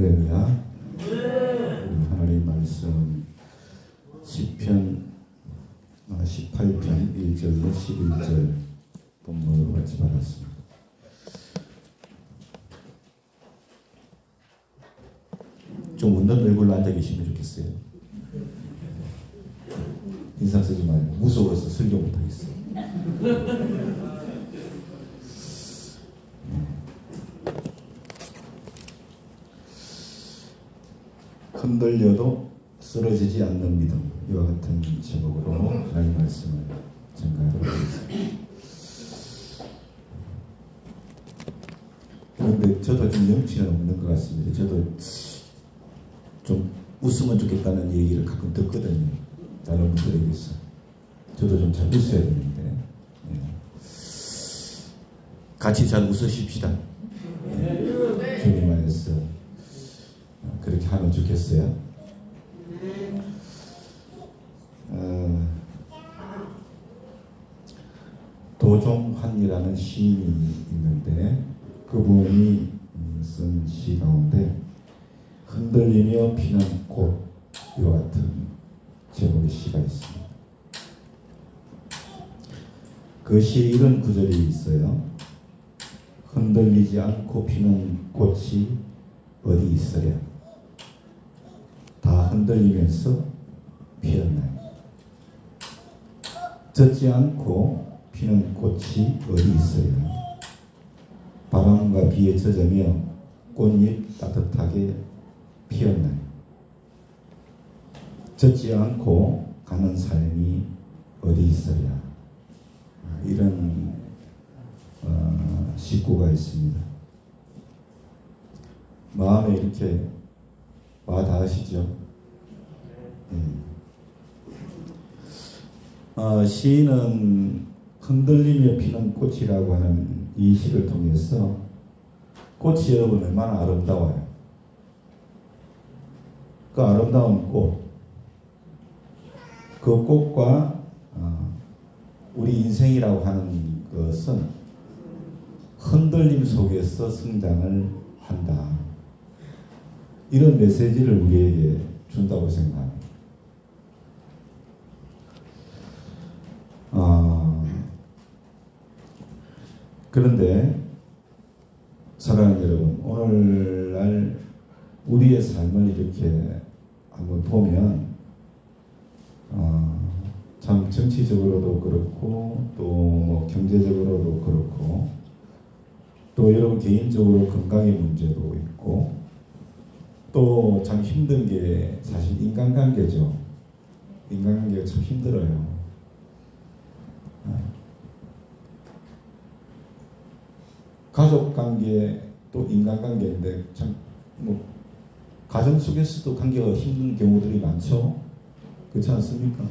할렐루야. 하나님 말씀 시편 18편 1절로 11절 본문으로 같이 받았습니다. 좀 웃는 얼굴로 앉아 계시면 좋겠어요. 인상 쓰지 말고 무서워서 설교 못하겠어요. 흔들려도 쓰러지지 않는 믿음, 이와 같은 제목으로 하나님 말씀을 전가하도록 하겠습니다. 그런데 저도 좀 염치는 없는 것 같습니다. 저도 좀 웃으면 좋겠다는 얘기를 가끔 듣거든요. 다른 분들에게서. 저도 좀 잘 웃어야 되는데. 같이 잘 웃으십시다. 주님 안에서 그렇게 하면 좋겠어요. 도종환이라는 시인이 있는데 그분이 쓴 시 가운데 흔들리며 피는 꽃과 같은 제목의 시가 있습니다. 그 시에 이런 구절이 있어요. 흔들리지 않고 피는 꽃이 어디 있으랴. 다 흔들리면서 피었나요. 젖지 않고 피는 꽃이 어디 있어요. 바람과 비에 젖으며 꽃잎 따뜻하게 피었나요. 젖지 않고 가는 삶이 어디 있어야. 이런 식구가 있습니다. 마음에 이렇게 와 닿으시죠? 시인은 흔들리며 피는 꽃이라고 하는 이 시를 통해서 꽃이 여러분 얼마나 아름다워요. 그 아름다운 꽃, 그 꽃과 우리 인생이라고 하는 것은 흔들림 속에서 성장을 한다. 이런 메시지를 우리에게 준다고 생각합니다. 그런데 사랑하는 여러분, 오늘날 우리의 삶을 이렇게 한번 보면 참 정치적으로도 그렇고 또 뭐 경제적으로도 그렇고 또 여러분 개인적으로 건강의 문제도 있고 또 참 힘든 게 사실 인간관계죠. 인간관계가 참 힘들어요. 가족관계 또 인간관계인데 참 뭐 가정 속에서도 관계가 힘든 경우들이 많죠. 그렇지 않습니까?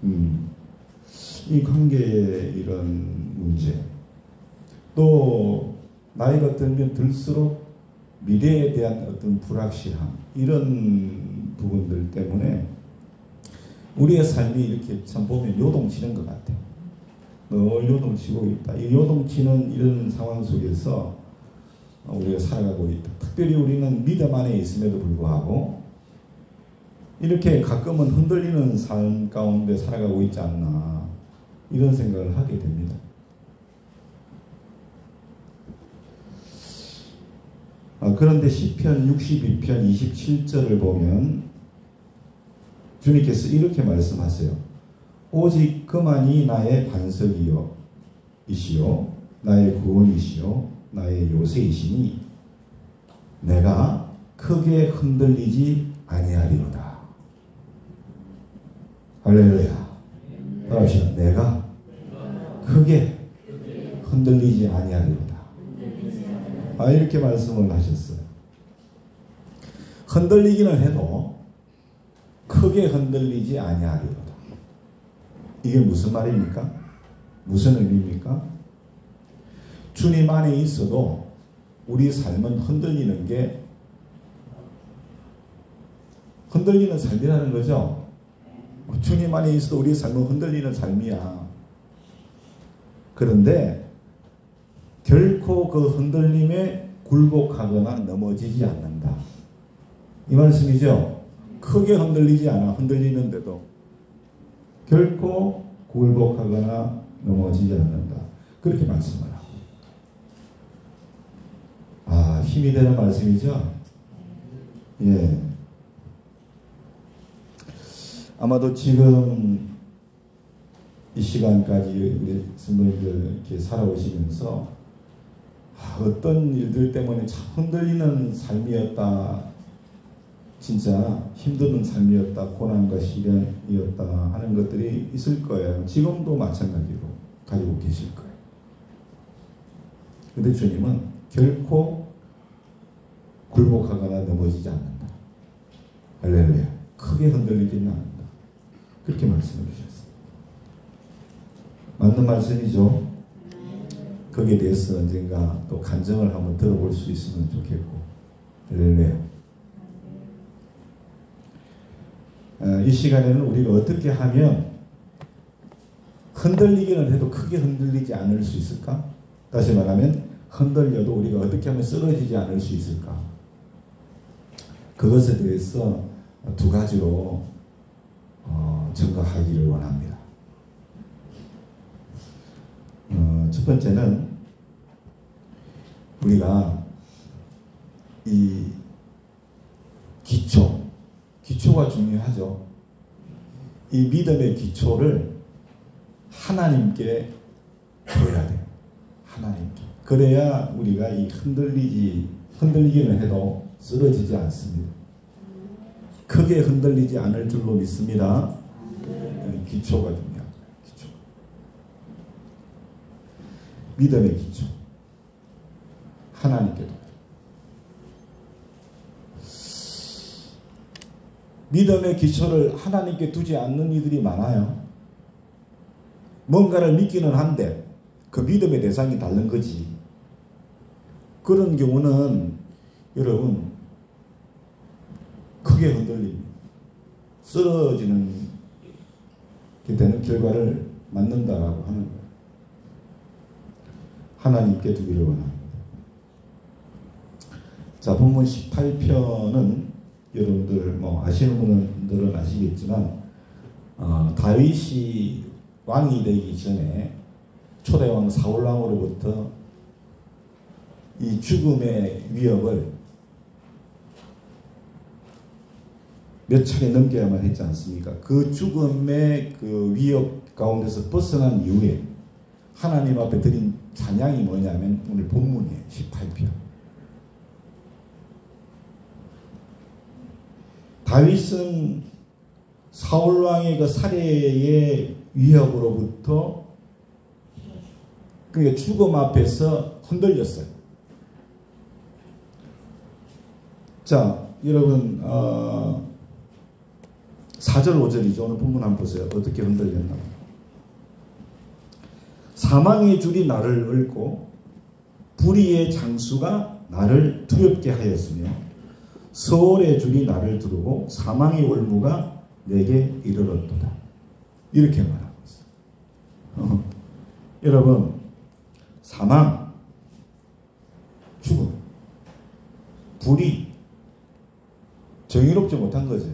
이 관계의 이런 문제 또 나이가 들면 들수록 미래에 대한 어떤 불확실함 이런 부분들 때문에 우리의 삶이 이렇게 참 보면 요동치는 것 같아요. 늘 요동치고 있다. 이 요동치는 이런 상황 속에서 우리가 살아가고 있다. 특별히 우리는 믿음 안에 있음에도 불구하고 이렇게 가끔은 흔들리는 삶 가운데 살아가고 있지 않나 이런 생각을 하게 됩니다. 그런데 시편 62편 27절을 보면 주님께서 이렇게 말씀하세요. 오직 그만이 나의 반석이요 이시요 나의 구원이시요 나의 요새이시니 내가 크게 흔들리지 아니하리로다. 할렐루야. 따라합시다. 내가 크게 흔들리지 아니하리로다. 이렇게 말씀을 하셨어요. 흔들리기는 해도 크게 흔들리지 아니하리로다. 이게 무슨 말입니까? 무슨 의미입니까? 주님 안에 있어도 우리 삶은 흔들리는 게 흔들리는 삶이라는 거죠. 주님 안에 있어도 우리 삶은 흔들리는 삶이야. 그런데 결코 그 흔들림에 굴복하거나 넘어지지 않는다. 이 말씀이죠. 크게 흔들리지 않아. 흔들리는데도 결코 굴복하거나 넘어지지 않는다. 그렇게 말씀을 하고. 아, 힘이 되는 말씀이죠. 예. 아마도 지금 이 시간까지 우리 성도님들 이렇게 살아오시면서 어떤 일들 때문에 참 흔들리는 삶이었다, 진짜 힘든 삶이었다, 고난과 시련이었다 하는 것들이 있을 거예요. 지금도 마찬가지로 가지고 계실 거예요. 근데 주님은 결코 굴복하거나 넘어지지 않는다. 할렐루야. 크게 흔들리지는 않는다. 그렇게 말씀해 주셨어요. 맞는 말씀이죠. 거기에 대해서 언젠가 또 간증을 한번 들어볼 수 있으면 좋겠고. 할렐루야. 이 시간에는 우리가 어떻게 하면 흔들리기는 해도 크게 흔들리지 않을 수 있을까? 다시 말하면 흔들려도 우리가 어떻게 하면 쓰러지지 않을 수 있을까? 그것에 대해서 두 가지로 증거하기를 원합니다. 첫 번째는 우리가 이 기초가 중요하죠. 이 믿음의 기초를 하나님께 줘야 돼요. 하나님께. 그래야 우리가 이 흔들리기는 해도 쓰러지지 않습니다. 크게 흔들리지 않을 줄로 믿습니다. 기초가 중요합니다. 기초. 믿음의 기초. 하나님께도. 믿음의 기초를 하나님께 두지 않는 이들이 많아요. 뭔가를 믿기는 한데 그 믿음의 대상이 다른 거지. 그런 경우는 여러분 크게 흔들립니다. 쓰러지는 게 되는 결과를 맞는다라고 하는 거예요. 하나님께 두기를 원합니다. 자, 본문 18편은 여러분들 아시는 분들은 아시겠지만 다윗이 왕이 되기 전에 초대왕 사울왕으로부터 이 죽음의 위협을 몇 차례 넘겨야만 했지 않습니까? 그 죽음의 그 위협 가운데서 벗어난 이후에 하나님 앞에 드린 찬양이 뭐냐면 오늘 본문이에요. 18편. 다윗은 사울왕의 그 살해의 위협으로부터 그러니까 죽음 앞에서 흔들렸어요. 자, 여러분 4절 5절이죠. 오늘 본문 한번 보세요. 어떻게 흔들렸나. 사망의 줄이 나를 얽고 불의의 장수가 나를 두렵게 하였으며 서울의 줄이 나를 두르고 사망의 올무가 내게 이르렀도다. 이렇게 말하고 있어요. 여러분, 사망, 죽음, 불의, 정의롭지 못한 거죠.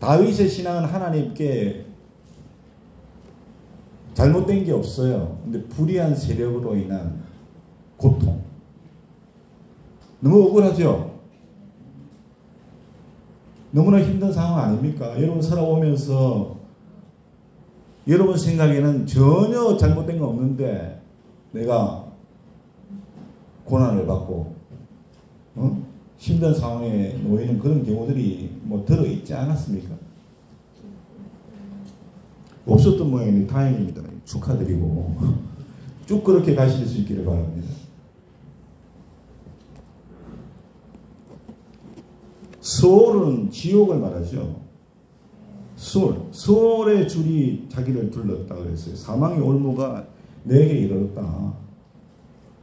다윗의 신앙은 하나님께 잘못된 게 없어요. 근데 불의한 세력으로 인한 고통. 너무 억울하죠? 너무나 힘든 상황 아닙니까? 여러분 살아오면서 여러분 생각에는 전혀 잘못된 거 없는데 내가 고난을 받고 힘든 상황에 놓이는 그런 경우들이 들어있지 않았습니까? 없었던 모양이니 다행입니다. 축하드리고 쭉 그렇게 가실 수 있기를 바랍니다. 수월은 지옥을 말하죠. 수월의 줄이 자기를 둘렀다 그랬어요. 사망의 올무가 내게 이르렀다.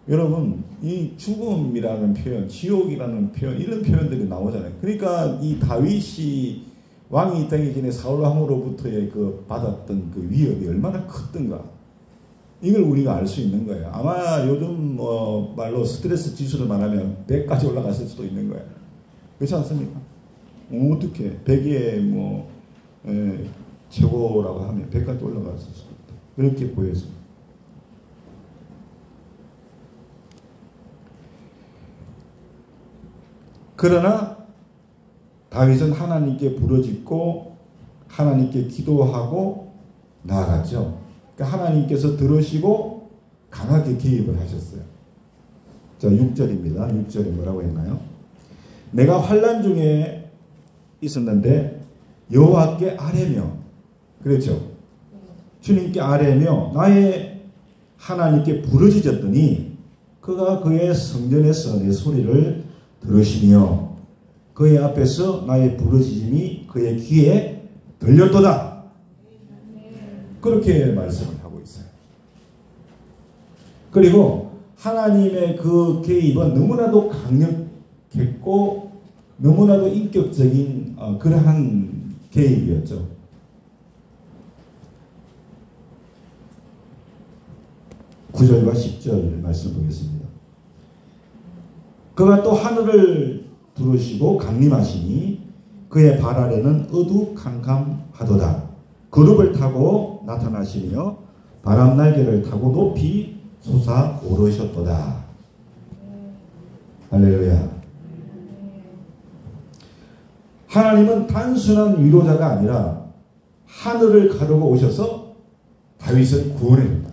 여러분, 이 죽음이라는 표현, 지옥이라는 표현, 이런 표현들이 나오잖아요. 그러니까 이 다윗이 왕이 되기 전에 사울왕으로부터의 그 받았던 그 위협이 얼마나 컸던가. 이걸 우리가 알 수 있는 거예요. 아마 요즘 말로 스트레스 지수를 말하면 100까지 올라갔을 수도 있는 거예요. 그렇지 않습니까? 어떻게 100에 뭐 최고라고 하면 100까지 올라갔을 수도 있다. 그렇게 보여서. 그러나 다윗은 하나님께 부르짖고 하나님께 기도하고 나아갔죠. 그러니까 하나님께서 들으시고 강하게 개입을 하셨어요. 자, 6절입니다. 6절에 뭐라고 했나요? 내가 환난 중에 있었는데 여호와께 아뢰며, 그렇죠? 주님께 아뢰며 나의 하나님께 부르짖었더니 그가 그의 성전에서 내 소리를 들으시며 그의 앞에서 나의 부르짖음이 그의 귀에 들렸도다. 그렇게 말씀을 하고 있어요. 그리고 하나님의 그 개입은 너무나도 강력했고 너무나도 인격적인 그러한 개입이었죠. (9절과 10절) 말씀 보겠습니다. 그가 또 하늘을 두르시고 강림하시니 그의 발 아래는 어두캄캄하도다. 그룹을 타고 나타나시며 바람 날개를 타고 높이 솟아오르셨도다. 할렐루야. 하나님은 단순한 위로자가 아니라 하늘을 가르고 오셔서 다윗을 구원해준다.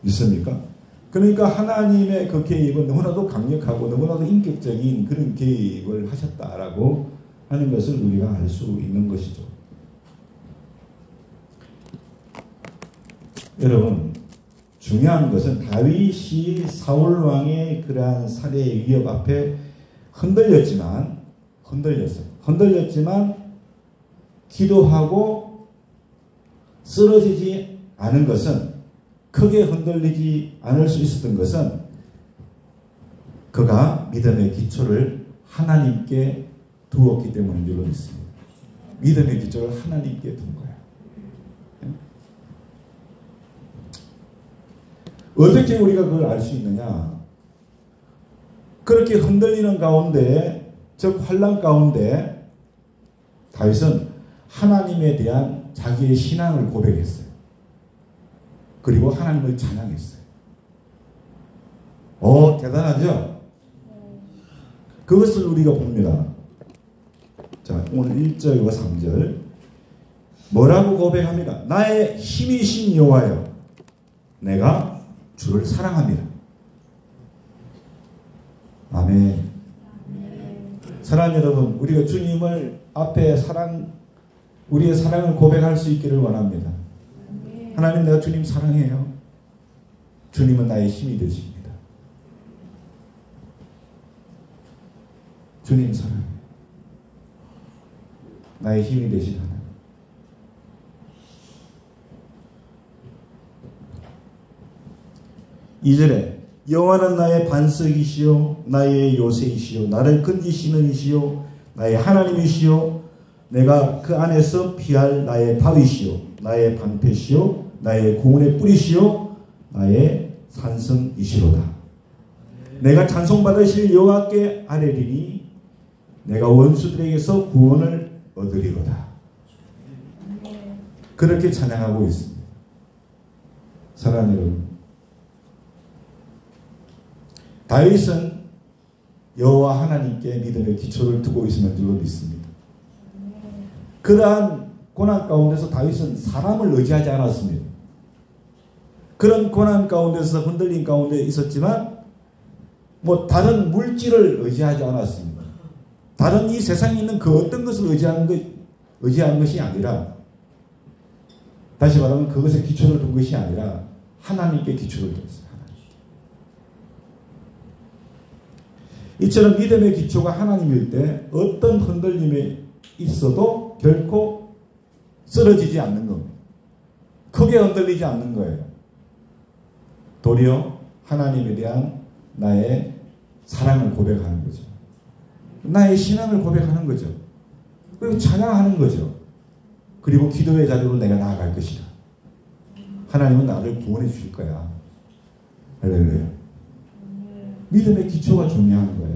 믿습니까? 그러니까 하나님의 그 개입은 너무나도 강력하고 너무나도 인격적인 그런 개입을 하셨다라고 하는 것을 우리가 알 수 있는 것이죠. 여러분, 중요한 것은 다윗이 사울 왕의 그러한 살해의 위협 앞에 흔들렸지만 기도하고 쓰러지지 않은 것은, 크게 흔들리지 않을 수 있었던 것은 그가 믿음의 기초를 하나님께 두었기 때문인 줄로 믿습니다. 믿음의 기초를 하나님께 둔 거야. 어떻게 우리가 그걸 알 수 있느냐? 그렇게 흔들리는 가운데, 즉 환난 가운데 다윗은 하나님에 대한 자기의 신앙을 고백했어요. 그리고 하나님을 찬양했어요. 대단하죠? 그것을 우리가 봅니다. 자, 오늘 1절과 3절 뭐라고 고백합니까? 나의 힘이신 여호와여, 내가 주를 사랑합니다. 아멘. 사랑하는 여러분, 우리가 주님을 앞에 우리의 사랑을 고백할 수 있기를 원합니다. 하나님, 내가 주님 사랑해요. 주님은 나의 힘이 되십니다. 주님 사랑해요. 나의 힘이 되신 하나님. (2절에) 여호와는 나의 반석이시요 나의 요새이시요 나를 건지시는 이시요 나의 하나님이시요 내가 그 안에서 피할 나의 바위시요 나의 방패시요 나의 구원의 뿌리시요 나의 산성이시로다. 내가 찬송받으실 여호와께 아뢰리니 내가 원수들에게서 구원을 얻으리로다. 그렇게 찬양하고 있습니다. 사랑하는 여러분, 다윗은 여호와 하나님께 믿음의 기초를 두고 있는 줄로 믿습니다. 그러한 고난 가운데서 다윗은 사람을 의지하지 않았습니다. 그런 고난 가운데서 흔들림 가운데 있었지만 다른 물질을 의지하지 않았습니다. 다른 이 세상에 있는 그 어떤 것을 의지한 것이 아니라, 다시 말하면 그것에 기초를 둔 것이 아니라 하나님께 기초를 뒀어요. 이처럼 믿음의 기초가 하나님일 때 어떤 흔들림이 있어도 결코 쓰러지지 않는 겁니다. 크게 흔들리지 않는 거예요. 도리어 하나님에 대한 나의 사랑을 고백하는 거죠. 나의 신앙을 고백하는 거죠. 그리고 찬양하는 거죠. 그리고 기도의 자리로 내가 나아갈 것이다. 하나님은 나를 구원해 주실 거야. 할렐루야. 믿음의 기초가 중요한 거예요.